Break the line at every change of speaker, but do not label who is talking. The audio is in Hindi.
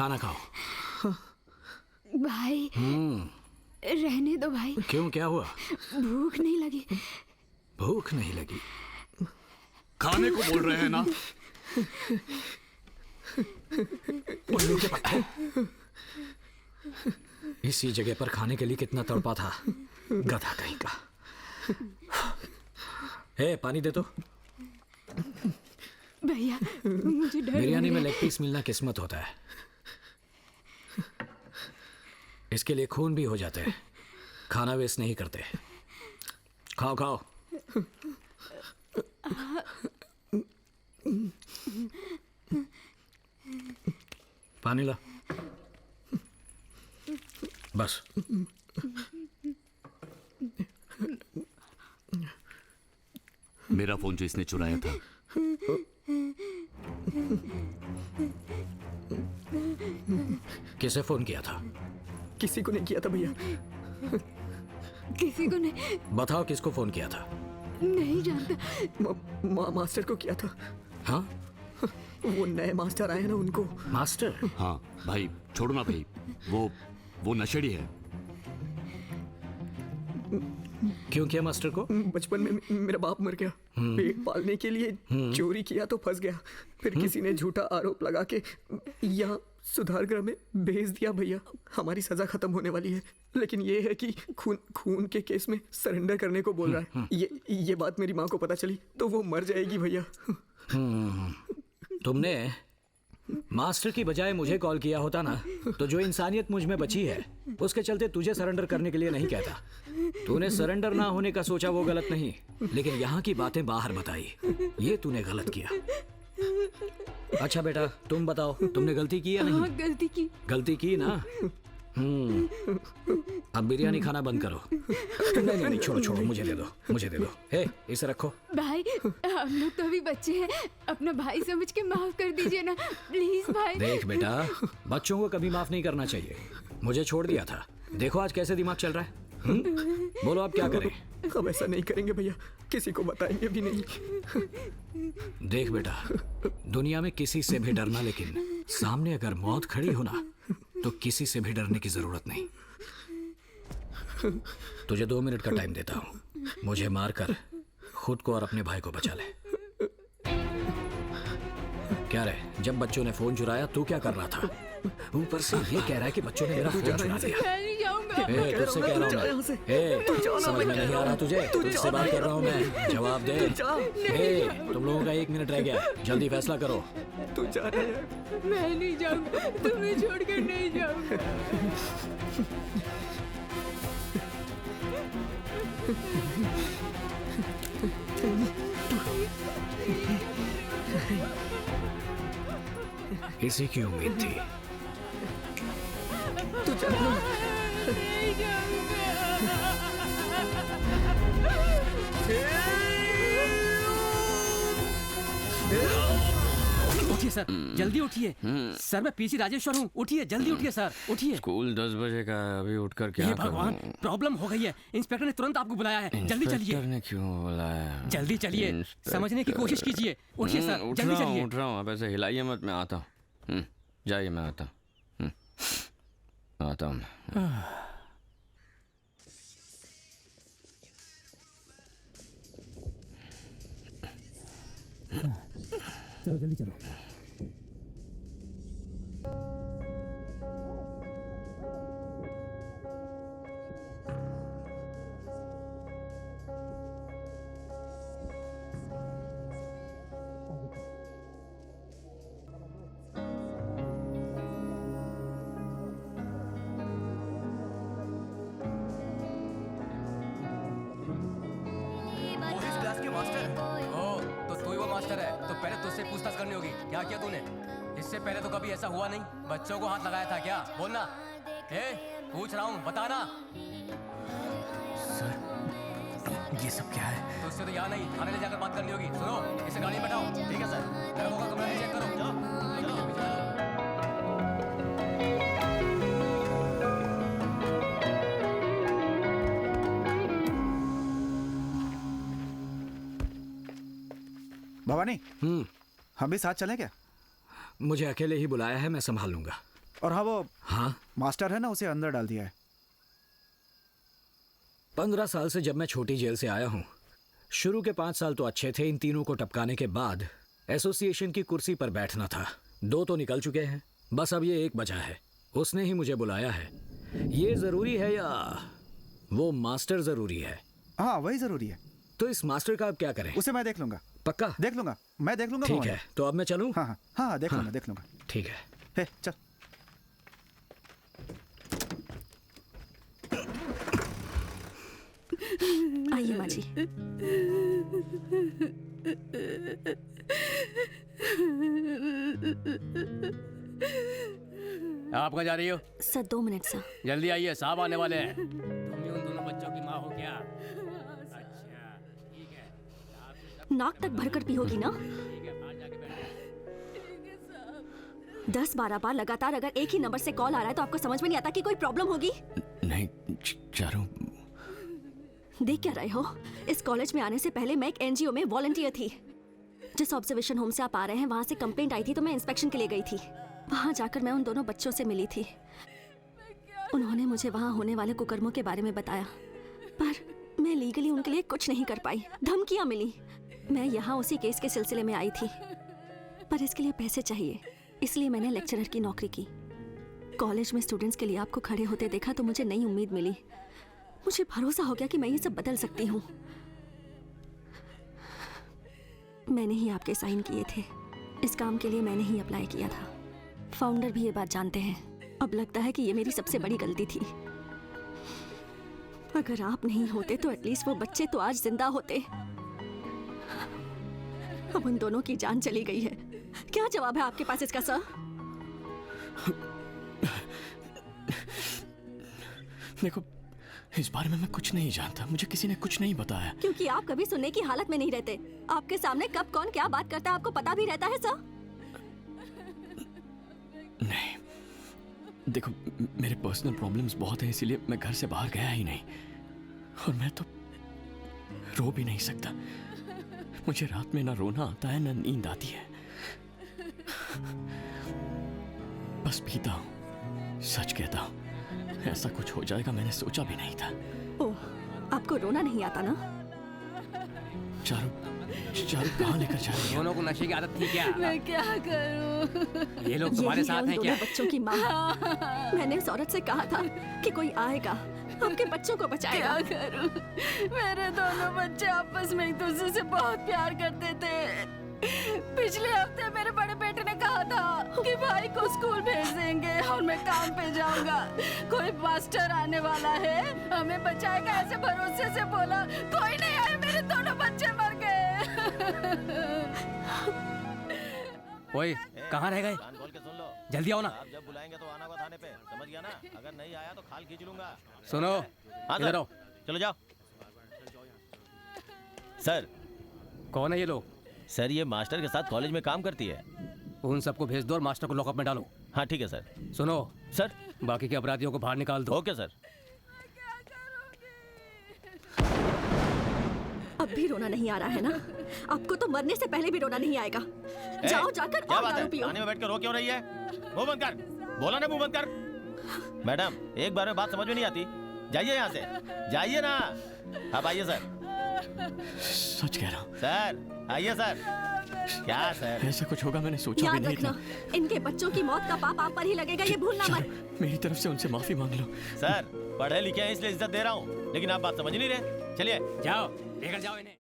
खाना खाओ।
भाई रहने दो भाई।
क्यों, क्या हुआ?
भूख नहीं लगी।
भूख नहीं लगी?
खाने को बोल रहे हैं ना।
उल्लू के पट्टे, इसी जगह पर खाने के लिए कितना तड़पा था, गधा कहीं का। हे, पानी दे तो।
भैया मुझे डर
बिरयानी में लेग पीस मिलना किस्मत होता है, इसके लिए खून भी हो जाते हैं। खाना वेस्ट नहीं करते। खाओ खाओ। पानी ला। बस।
मेरा फोन जो इसने चुराया था,
किसे फोन किया था?
किसी को नहीं किया था भैया।
किसी को नहीं।
बताओ किसको फोन किया था?
नहीं जानता।
मास्टर को किया था।
हाँ,
वो नए मास्टर आए ना, उनको।
मास्टर?
हाँ भाई, छोड़ो ना भाई, वो नशेड़ी है।
क्यों किया मास्टर को?
बचपन में मेरा बाप मर गया, पेट पालने के लिए चोरी किया तो फंस गया। फिर किसी ने झूठा आरोप लगा के यहाँ सुधार गृह में भेज दिया भैया। हमारी सजा खत्म होने वाली है, लेकिन ये है कि खून के केस में सरेंडर करने को बोल रहा है। ये बात मेरी माँ को पता चली तो वो मर जाएगी भैया।
तुमने मास्टर की बजाय मुझे कॉल किया होता ना, तो जो इंसानियत मुझ में बची है उसके चलते तुझे सरेंडर करने के लिए नहीं कहता। तूने सरेंडर ना होने का सोचा, वो गलत नहीं, लेकिन यहाँ की बातें बाहर बताई, ये तूने गलत किया। अच्छा बेटा, तुम बताओ, तुमने गलती की या नहीं?
हाँ, गलती की।
गलती की ना? अब बिरयानी खाना बंद करो। नहीं नहीं, छोड़ो छोड़ो, मुझे दे दो, मुझे दे दो। हे, इसे रखो।
भाई हम लोग तो अभी बच्चे हैं, अपना भाई समझ के माफ कर दीजिए ना, प्लीज भाई।
देख बेटा, बच्चों को कभी माफ नहीं करना चाहिए। मुझे छोड़ दिया था, देखो आज कैसे दिमाग चल रहा है। बोलो अब क्या करें?
अब ऐसा नहीं करेंगे भैया, किसी को बताएंगे भी नहीं।
देख बेटा, दुनिया में किसी से भी डरना, लेकिन सामने अगर मौत खड़ी हो ना, तो किसी से भी डरने की जरूरत नहीं। तुझे 2 मिनट का टाइम देता हूँ, मुझे मारकर खुद को और अपने भाई को बचा ले। क्या रे, जब बच्चों ने फोन चुराया तू क्या कर रहा था? ऊपर से ये कह रहा है कि बच्चों ने मेरा फोन चुरा लिया।
मैं नहीं जाऊंगा।
तुझसे कह रहा हूँ मैं, समझ में नहीं आ रहा तुझे? तुझसे बात कर रहा हूँ मैं, जवाब दे। तुम लोगों का 1 मिनट रह गया, जल्दी फैसला करो।
तू जा रहा है?
मैं नहीं जाऊंगा, तुम्हें छोड़कर नहीं जाऊंगा।
इसी की उम्मीद थी।
तू जा रहा
नहीं
उठिए सर, जल्दी उठिए। सर मैं पीसी राजेश्वर हूँ, उठिए जल्दी उठिए सर, उठिए।
स्कूल 10 बजे का है, अभी उठकर क्या
हे भगवान,
करूं?
प्रॉब्लम हो गई है। इंस्पेक्टर ने तुरंत आपको बुलाया है, जल्दी चलिए।
इंस्पेक्टर ने क्यों बुलाया?
जल्दी चलिए, समझने की कोशिश कीजिए। उठिए सर, जल्दी चलिए।
उठ रहा हूँ, आप ऐसे हिलाइए मत, मैं आता हूँ। जाइए, मैं आता हूँ। आता हूँ।
चलो जल्दी चलो।
पूछताछ करनी होगी। क्या किया तूने? इससे पहले तो कभी ऐसा हुआ नहीं। बच्चों को हाथ लगाया था क्या? बोलना। पूछ रहा हूँ, बताना।
सर ये सब क्या है?
तो इससे तो यहाँ नहीं, थाने ले जाकर बात करनी होगी। सुनो, इसे गाड़ी में बैठाओ। ठीक है सर, मेरे को कमरा चेक करो। चलो।
भवानी, हम भी साथ चलें क्या?
मुझे अकेले ही बुलाया है, मैं संभाल लूंगा।
और हाँ, वो
हाँ,
मास्टर है ना, उसे अंदर डाल दिया है।
15 साल से जब मैं छोटी जेल से आया हूँ, शुरू के 5 साल तो अच्छे थे। इन तीनों को टपकाने के बाद एसोसिएशन की कुर्सी पर बैठना था। 2 तो निकल चुके हैं, बस अब ये एक बचा है। उसने ही मुझे बुलाया है। ये जरूरी है या वो मास्टर जरूरी है?
हाँ, वही जरूरी है।
तो इस मास्टर का अब क्या करें?
उसे मैं देख लूंगा।
पक्का?
देख लूंगा, मैं देख लूंगा।
ठीक
मोहन।
है, तो अब मैं चलूं?
हाँ हाँ हाँ, देख लूंगा, देख लूंगा।
ठीक है।
हे, चल।
आइए माँ जी।
आप कहाँ जा रही हो?
Sir 2 minute sir.
जल्दी आइए, साहब आने वाले हैं। तुम ही उन दोनों बच्चों की माँ हो क्या? अच्छा, ठीक है।
नाक तक भरकर पियोगी ना?
ठीक है, बाहर जाके बैठो।
10-12 बार लगातार अगर एक ही नंबर से कॉल आ रहा है तो आपको समझ में नहीं आता कि कोई प्रॉब्लम होगी?
नहीं चारू,
देख क्या रहे हो? इस कॉलेज में आने से पहले मैं एक एनजीओ में वॉलंटियर थी। जिस ऑब्जर्वेशन होम से आप आ रहे हैं वहाँ से कंप्लेंट आई थी तो मैं इंस्पेक्शन के लिए गई थी। वहाँ जाकर मैं उन दोनों बच्चों से मिली थी। उन्होंने मुझे वहाँ होने वाले कुकर्मों के बारे में बताया, पर मैं लीगली उनके लिए कुछ नहीं कर पाई। धमकियाँ मिली। मैं यहाँ उसी केस के सिलसिले में आई थी, पर इसके लिए पैसे चाहिए, इसलिए मैंने लेक्चरर की नौकरी की। कॉलेज में स्टूडेंट्स के लिए आपको खड़े होते देखा तो मुझे नई उम्मीद मिली। मुझे भरोसा हो गया कि मैं ये सब बदल सकती हूँ। मैंने ही आपके साइन किए थे। इस काम के लिए मैंने ही अप्लाई किया था। फाउंडर भी ये बात जानते हैं। अब लगता है कि ये मेरी सबसे बड़ी गलती थी। अगर आप नहीं होते तो एटलीस्ट वो बच्चे तो आज जिंदा होते। अब उन दोनों की जान चली गई है। क्या जवाब है आपके पास इसका सर?
देखो, इस बारे में मैं कुछ नहीं जानता। मुझे किसी ने कुछ नहीं बताया।
क्योंकि आप कभी सुनने की हालत में नहीं रहते। आपके सामने कब कौन क्या बात करता है आपको पता भी रहता है सर?
नहीं, देखो, मेरे पर्सनल प्रॉब्लम्स बहुत हैं, इसीलिए मैं घर से बाहर गया ही नहीं। और मैं तो रो भी नहीं सकता। मुझे रात में ना रोना आता है ना नींद आती है। बस पीता हूँ। सच कहता हूँ, ऐसा कुछ हो जाएगा मैंने सोचा भी नहीं था।
ओह, आपको रोना नहीं आता ना?
चारू कहाँ लेकर जा रही है?
दोनों को नशे की आदत थी क्या?
मैं क्या करूं?
ये लोग तुम्हारे
यही है
साथ
उन
हैं
दोनों
क्या?
बच्चों की माँ। मैंने उस औरत से कहा था कि कोई आएगा, आपके बच्चों को बचाएगा।
क्या करूं? मेरे दोनों बच्चे आपस में एक दूसरे से बहुत प्यार करते थे। पिछले हफ्ते मेरे बड़े बेटे ने कहा था कि भाई को स्कूल भेज देंगे और मैं काम पे जाऊंगा। कोई मास्टर आने वाला है, हमें बचाएगा, ऐसे भरोसे से बोला। कोई नहीं आया, मेरे दोनों बच्चे मर गए।
ओए, कहाँ रह गए?
कान खोल के सुन लो।
जल्दी आओ ना।
आप जब बुलाएंगे तो आना होगा थाने पे, समझ गया ना? अगर नहीं आया तो खाल खींच लूंगा।
सुनो,
हाँ
इधर
सर,
आओ।
चलो जाओ। सर,
कौन है ये लोग?
सर ये मास्टर के साथ कॉलेज में काम करती है।
उन सबको भेज दो और मास्टर को लॉकअप में डालो।
हाँ ठीक है सर।
सुनो
सर,
बाकी के अपराधियों को बाहर निकाल दो।
Okay sir.
अब भी रोना नहीं आ रहा है ना? आपको तो मरने से पहले भी रोना नहीं आएगा। जाओ जाकर
क्या
और
बात
दारू
है?
पियो।
थाने में बैठ कर रो क्यों रही है? मुंह बंद कर। बोला ना मुंह बंद कर। मैडम, एक बार में बात समझ में नहीं आती। जाइए यहाँ से, जाइए ना। अब आइए सर।
सच कह रहा हूँ
सर, आइए सर। क्या सर?
ऐसा कुछ होगा मैंने सोचा भी
याद
नहीं
रखना,
था।
इनके बच्चों की मौत का पाप आप पर ही लगेगा, ये भूलना मत।
चारू, मेरी तरफ से उनसे माफी मांग लो।
सर, पढ़े लिखे हैं इसलिए इज्जत दे रहा हूँ, लेकिन आप बात समझ नहीं रहे। चलिए
जाओ, लेकर जाओ इन्हें।